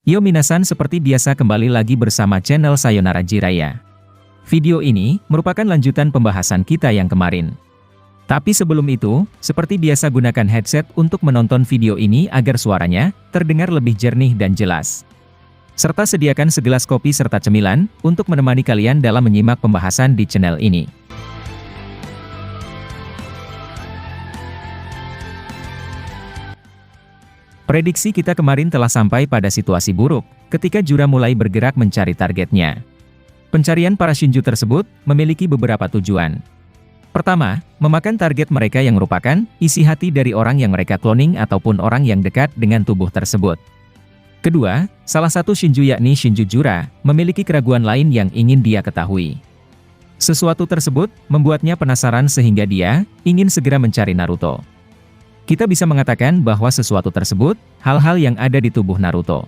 Yo minasan, seperti biasa kembali lagi bersama channel Sayonara Jiraiya. Video ini merupakan lanjutan pembahasan kita yang kemarin. Tapi sebelum itu, seperti biasa gunakan headset untuk menonton video ini agar suaranya terdengar lebih jernih dan jelas. Serta sediakan segelas kopi serta cemilan untuk menemani kalian dalam menyimak pembahasan di channel ini. Prediksi kita kemarin telah sampai pada situasi buruk, ketika Jura mulai bergerak mencari targetnya. Pencarian para Shinju tersebut memiliki beberapa tujuan. Pertama, memakan target mereka yang merupakan isi hati dari orang yang mereka cloning ataupun orang yang dekat dengan tubuh tersebut. Kedua, salah satu Shinju yakni Shinju Jura, memiliki keraguan lain yang ingin dia ketahui. Sesuatu tersebut membuatnya penasaran sehingga dia ingin segera mencari Naruto. Kita bisa mengatakan bahwa sesuatu tersebut, hal-hal yang ada di tubuh Naruto.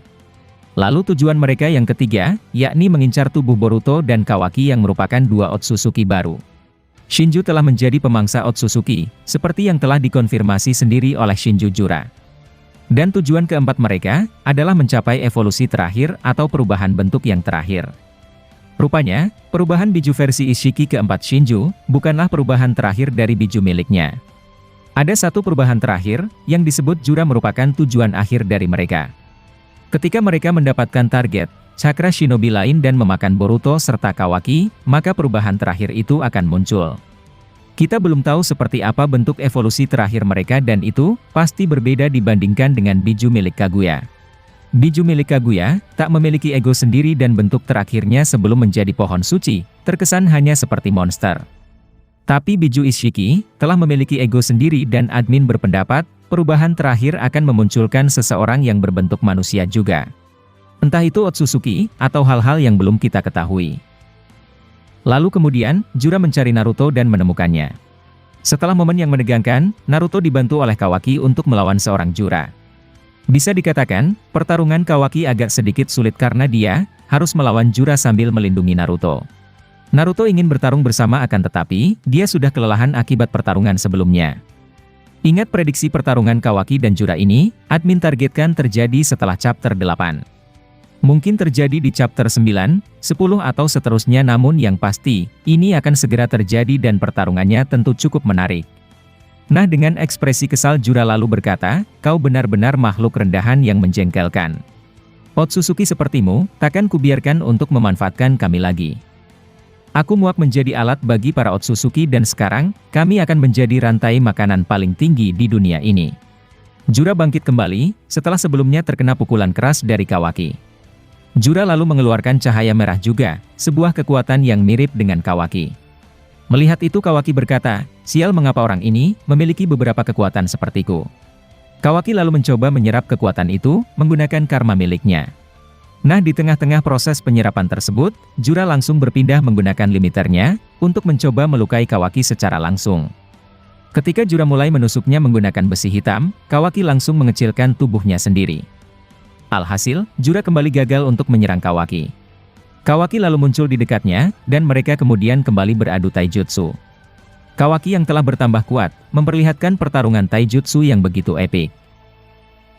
Lalu tujuan mereka yang ketiga, yakni mengincar tubuh Boruto dan Kawaki yang merupakan dua Otsutsuki baru. Shinju telah menjadi pemangsa Otsutsuki, seperti yang telah dikonfirmasi sendiri oleh Shinju Jura. Dan tujuan keempat mereka, adalah mencapai evolusi terakhir atau perubahan bentuk yang terakhir. Rupanya, perubahan biju versi Ishiki keempat Shinju, bukanlah perubahan terakhir dari biju miliknya. Ada satu perubahan terakhir, yang disebut Jura merupakan tujuan akhir dari mereka. Ketika mereka mendapatkan target, cakra shinobi lain dan memakan Boruto serta Kawaki, maka perubahan terakhir itu akan muncul. Kita belum tahu seperti apa bentuk evolusi terakhir mereka dan itu, pasti berbeda dibandingkan dengan biju milik Kaguya. Biju milik Kaguya, tak memiliki ego sendiri dan bentuk terakhirnya sebelum menjadi pohon suci, terkesan hanya seperti monster. Tapi biju Ishiki telah memiliki ego sendiri dan admin berpendapat, perubahan terakhir akan memunculkan seseorang yang berbentuk manusia juga. Entah itu Otsutsuki, atau hal-hal yang belum kita ketahui. Lalu kemudian, Jura mencari Naruto dan menemukannya. Setelah momen yang menegangkan, Naruto dibantu oleh Kawaki untuk melawan seorang Jura. Bisa dikatakan, pertarungan Kawaki agak sedikit sulit karena dia harus melawan Jura sambil melindungi Naruto. Naruto ingin bertarung bersama akan tetapi, dia sudah kelelahan akibat pertarungan sebelumnya. Ingat prediksi pertarungan Kawaki dan Jura ini, admin targetkan terjadi setelah chapter 8. Mungkin terjadi di chapter 9, 10 atau seterusnya namun yang pasti, ini akan segera terjadi dan pertarungannya tentu cukup menarik. Nah, dengan ekspresi kesal Jura lalu berkata, "Kau benar-benar makhluk rendahan yang menjengkelkan. Otsutsuki sepertimu, takkan kubiarkan untuk memanfaatkan kami lagi. Aku muak menjadi alat bagi para Otsutsuki dan sekarang, kami akan menjadi rantai makanan paling tinggi di dunia ini." Jura bangkit kembali, setelah sebelumnya terkena pukulan keras dari Kawaki. Jura lalu mengeluarkan cahaya merah juga, sebuah kekuatan yang mirip dengan Kawaki. Melihat itu Kawaki berkata, "Sial, mengapa orang ini memiliki beberapa kekuatan sepertiku?" Kawaki lalu mencoba menyerap kekuatan itu, menggunakan karma miliknya. Nah, di tengah-tengah proses penyerapan tersebut, Jura langsung berpindah menggunakan limiternya, untuk mencoba melukai Kawaki secara langsung. Ketika Jura mulai menusuknya menggunakan besi hitam, Kawaki langsung mengecilkan tubuhnya sendiri. Alhasil, Jura kembali gagal untuk menyerang Kawaki. Kawaki lalu muncul di dekatnya, dan mereka kemudian kembali beradu taijutsu. Kawaki yang telah bertambah kuat, memperlihatkan pertarungan taijutsu yang begitu epik.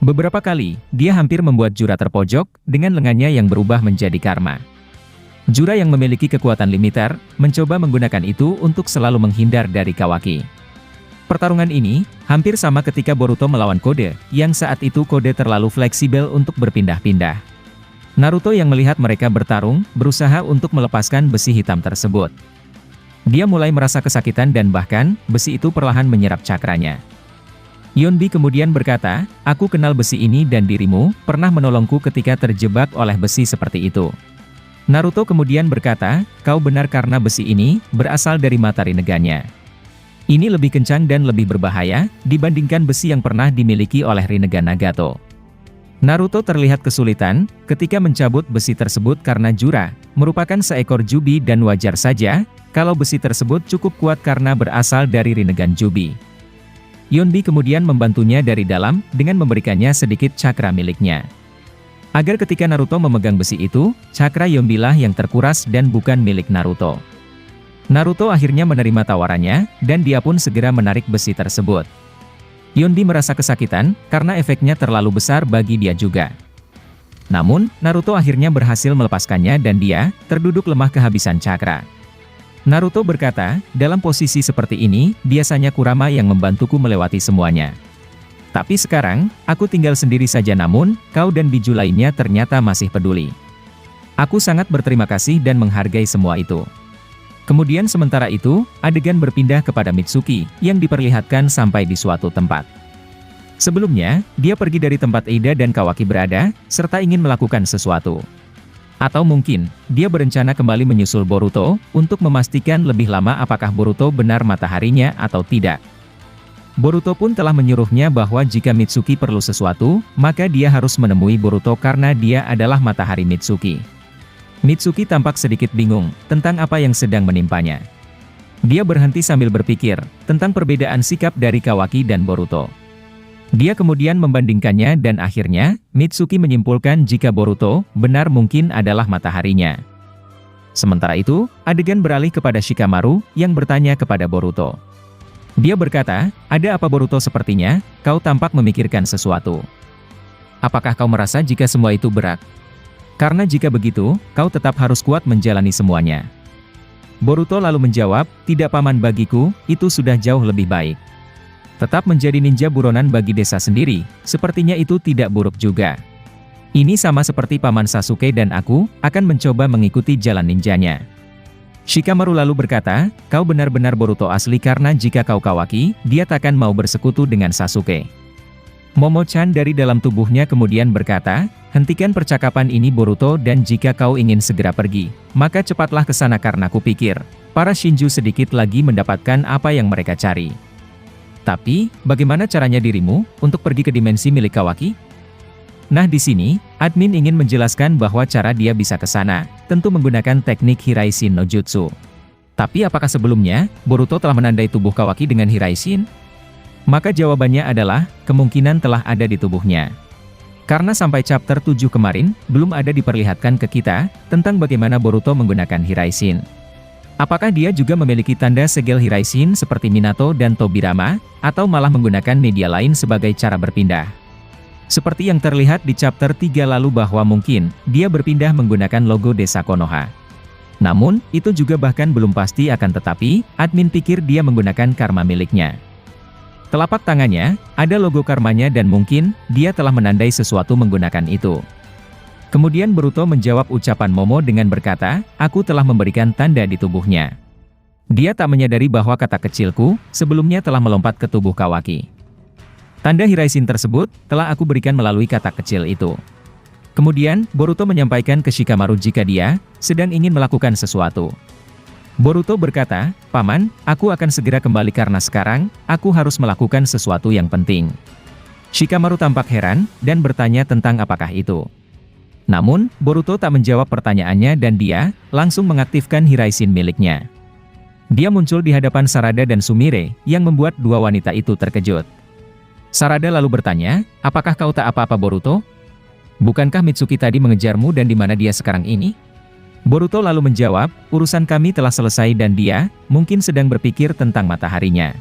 Beberapa kali, dia hampir membuat Jura terpojok, dengan lengannya yang berubah menjadi karma. Jura yang memiliki kekuatan limiter, mencoba menggunakan itu untuk selalu menghindar dari Kawaki. Pertarungan ini, hampir sama ketika Boruto melawan Kode, yang saat itu Kode terlalu fleksibel untuk berpindah-pindah. Naruto yang melihat mereka bertarung, berusaha untuk melepaskan besi hitam tersebut. Dia mulai merasa kesakitan dan bahkan, besi itu perlahan menyerap cakranya. Yonbi kemudian berkata, "Aku kenal besi ini dan dirimu pernah menolongku ketika terjebak oleh besi seperti itu." Naruto kemudian berkata, "Kau benar karena besi ini berasal dari mata Rinnegan-nya. Ini lebih kencang dan lebih berbahaya dibandingkan besi yang pernah dimiliki oleh Rinnegan Nagato." Naruto terlihat kesulitan ketika mencabut besi tersebut karena Jura merupakan seekor Jubi dan wajar saja kalau besi tersebut cukup kuat karena berasal dari Rinnegan Jubi. Yonbi kemudian membantunya dari dalam dengan memberikannya sedikit cakra miliknya. Agar ketika Naruto memegang besi itu, cakra Yonbi lah yang terkuras dan bukan milik Naruto. Naruto akhirnya menerima tawarannya, dan dia pun segera menarik besi tersebut. Yonbi merasa kesakitan, karena efeknya terlalu besar bagi dia juga. Namun, Naruto akhirnya berhasil melepaskannya dan dia terduduk lemah kehabisan cakra. Naruto berkata, dalam posisi seperti ini, biasanya Kurama yang membantuku melewati semuanya. Tapi sekarang, aku tinggal sendiri saja namun, kau dan biju lainnya ternyata masih peduli. Aku sangat berterima kasih dan menghargai semua itu. Kemudian sementara itu, adegan berpindah kepada Mitsuki, yang diperlihatkan sampai di suatu tempat. Sebelumnya, dia pergi dari tempat Ida dan Kawaki berada, serta ingin melakukan sesuatu. Atau mungkin, dia berencana kembali menyusul Boruto, untuk memastikan lebih lama apakah Boruto benar mataharinya atau tidak. Boruto pun telah menyuruhnya bahwa jika Mitsuki perlu sesuatu, maka dia harus menemui Boruto karena dia adalah matahari Mitsuki. Mitsuki tampak sedikit bingung, tentang apa yang sedang menimpanya. Dia berhenti sambil berpikir, tentang perbedaan sikap dari Kawaki dan Boruto. Dia kemudian membandingkannya dan akhirnya, Mitsuki menyimpulkan jika Boruto benar mungkin adalah mataharinya. Sementara itu, adegan beralih kepada Shikamaru, yang bertanya kepada Boruto. Dia berkata, ada apa Boruto sepertinya, kau tampak memikirkan sesuatu. Apakah kau merasa jika semua itu berat? Karena jika begitu, kau tetap harus kuat menjalani semuanya. Boruto lalu menjawab, tidak paman bagiku, itu sudah jauh lebih baik. Tetap menjadi ninja buronan bagi desa sendiri, sepertinya itu tidak buruk juga. Ini sama seperti paman Sasuke dan aku, akan mencoba mengikuti jalan ninjanya. Shikamaru lalu berkata, kau benar-benar Boruto asli karena jika kau Kawaki, dia takkan mau bersekutu dengan Sasuke. Momo-chan dari dalam tubuhnya kemudian berkata, hentikan percakapan ini Boruto dan jika kau ingin segera pergi, maka cepatlah ke sana karena kupikir, para Shinju sedikit lagi mendapatkan apa yang mereka cari. Tapi, bagaimana caranya dirimu untuk pergi ke dimensi milik Kawaki? Nah di sini, admin ingin menjelaskan bahwa cara dia bisa ke sana, tentu menggunakan teknik Hiraishin no Jutsu. Tapi apakah sebelumnya, Boruto telah menandai tubuh Kawaki dengan Hiraishin? Maka jawabannya adalah, kemungkinan telah ada di tubuhnya. Karena sampai chapter 7 kemarin, belum ada diperlihatkan ke kita, tentang bagaimana Boruto menggunakan Hiraishin. Apakah dia juga memiliki tanda segel Hiraishin seperti Minato dan Tobirama, atau malah menggunakan media lain sebagai cara berpindah? Seperti yang terlihat di chapter 3 lalu bahwa mungkin, dia berpindah menggunakan logo desa Konoha. Namun, itu juga bahkan belum pasti akan tetapi, admin pikir dia menggunakan karma miliknya. Telapak tangannya, ada logo karmanya dan mungkin, dia telah menandai sesuatu menggunakan itu. Kemudian Boruto menjawab ucapan Momo dengan berkata, aku telah memberikan tanda di tubuhnya. Dia tak menyadari bahwa kata kecilku, sebelumnya telah melompat ke tubuh Kawaki. Tanda Hiraishin tersebut, telah aku berikan melalui kata kecil itu. Kemudian, Boruto menyampaikan ke Shikamaru jika dia, sedang ingin melakukan sesuatu. Boruto berkata, paman, aku akan segera kembali karena sekarang, aku harus melakukan sesuatu yang penting. Shikamaru tampak heran, dan bertanya tentang apakah itu. Namun, Boruto tak menjawab pertanyaannya dan dia, langsung mengaktifkan Hiraishin miliknya. Dia muncul di hadapan Sarada dan Sumire, yang membuat dua wanita itu terkejut. Sarada lalu bertanya, apakah kau tak apa-apa Boruto? Bukankah Mitsuki tadi mengejarmu dan di mana dia sekarang ini? Boruto lalu menjawab, urusan kami telah selesai dan dia, mungkin sedang berpikir tentang mataharinya.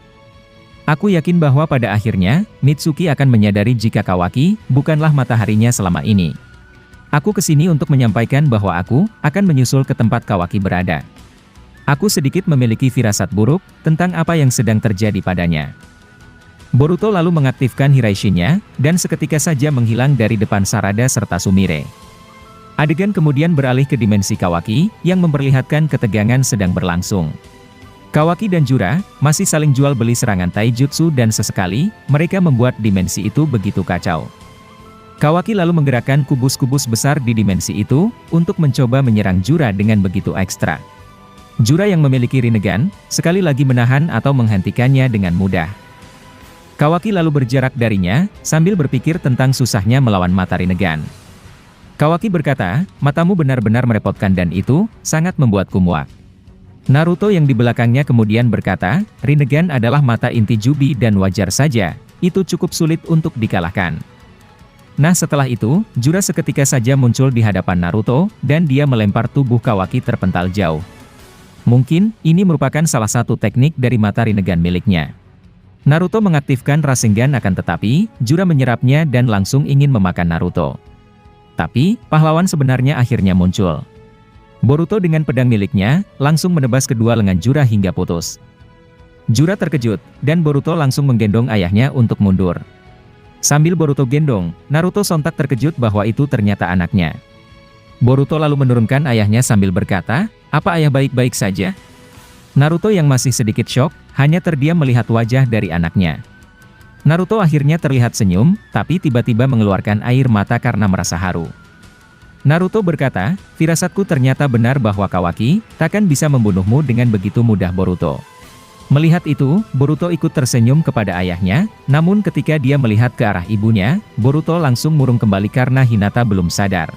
Aku yakin bahwa pada akhirnya, Mitsuki akan menyadari jika Kawaki, bukanlah mataharinya selama ini. Aku kesini untuk menyampaikan bahwa aku, akan menyusul ke tempat Kawaki berada. Aku sedikit memiliki firasat buruk, tentang apa yang sedang terjadi padanya. Boruto lalu mengaktifkan Hiraishin-nya, dan seketika saja menghilang dari depan Sarada serta Sumire. Adegan kemudian beralih ke dimensi Kawaki, yang memperlihatkan ketegangan sedang berlangsung. Kawaki dan Jura, masih saling jual beli serangan taijutsu dan sesekali, mereka membuat dimensi itu begitu kacau. Kawaki lalu menggerakkan kubus-kubus besar di dimensi itu, untuk mencoba menyerang Jura dengan begitu ekstra. Jura yang memiliki Rinnegan, sekali lagi menahan atau menghentikannya dengan mudah. Kawaki lalu berjarak darinya, sambil berpikir tentang susahnya melawan mata Rinnegan. Kawaki berkata, matamu benar-benar merepotkan dan itu, sangat membuatku muak. Naruto yang di belakangnya kemudian berkata, Rinnegan adalah mata inti Jubi dan wajar saja, itu cukup sulit untuk dikalahkan. Nah setelah itu, Jura seketika saja muncul di hadapan Naruto, dan dia melempar tubuh Kawaki terpental jauh. Mungkin, ini merupakan salah satu teknik dari mata Rinnegan miliknya. Naruto mengaktifkan Rasengan akan tetapi, Jura menyerapnya dan langsung ingin memakan Naruto. Tapi, pahlawan sebenarnya akhirnya muncul. Boruto dengan pedang miliknya, langsung menebas kedua lengan Jura hingga putus. Jura terkejut, dan Boruto langsung menggendong ayahnya untuk mundur. Sambil Boruto gendong, Naruto sontak terkejut bahwa itu ternyata anaknya. Boruto lalu menurunkan ayahnya sambil berkata, "Apa ayah baik-baik saja?" Naruto yang masih sedikit syok, hanya terdiam melihat wajah dari anaknya. Naruto akhirnya terlihat senyum, tapi tiba-tiba mengeluarkan air mata karena merasa haru. Naruto berkata, "Firasatku ternyata benar bahwa Kawaki takkan bisa membunuhmu dengan begitu mudah Boruto." Melihat itu, Boruto ikut tersenyum kepada ayahnya, namun ketika dia melihat ke arah ibunya, Boruto langsung murung kembali karena Hinata belum sadar.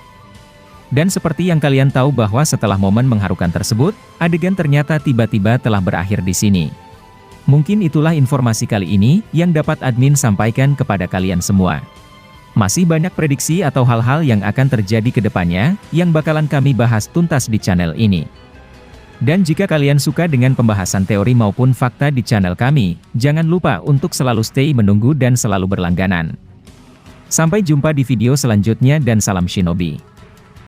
Dan seperti yang kalian tahu bahwa setelah momen mengharukan tersebut, adegan ternyata tiba-tiba telah berakhir di sini. Mungkin itulah informasi kali ini yang dapat admin sampaikan kepada kalian semua. Masih banyak prediksi atau hal-hal yang akan terjadi ke depannya, yang bakalan kami bahas tuntas di channel ini. Dan jika kalian suka dengan pembahasan teori maupun fakta di channel kami, jangan lupa untuk selalu stay menunggu dan selalu berlangganan. Sampai jumpa di video selanjutnya dan salam Shinobi.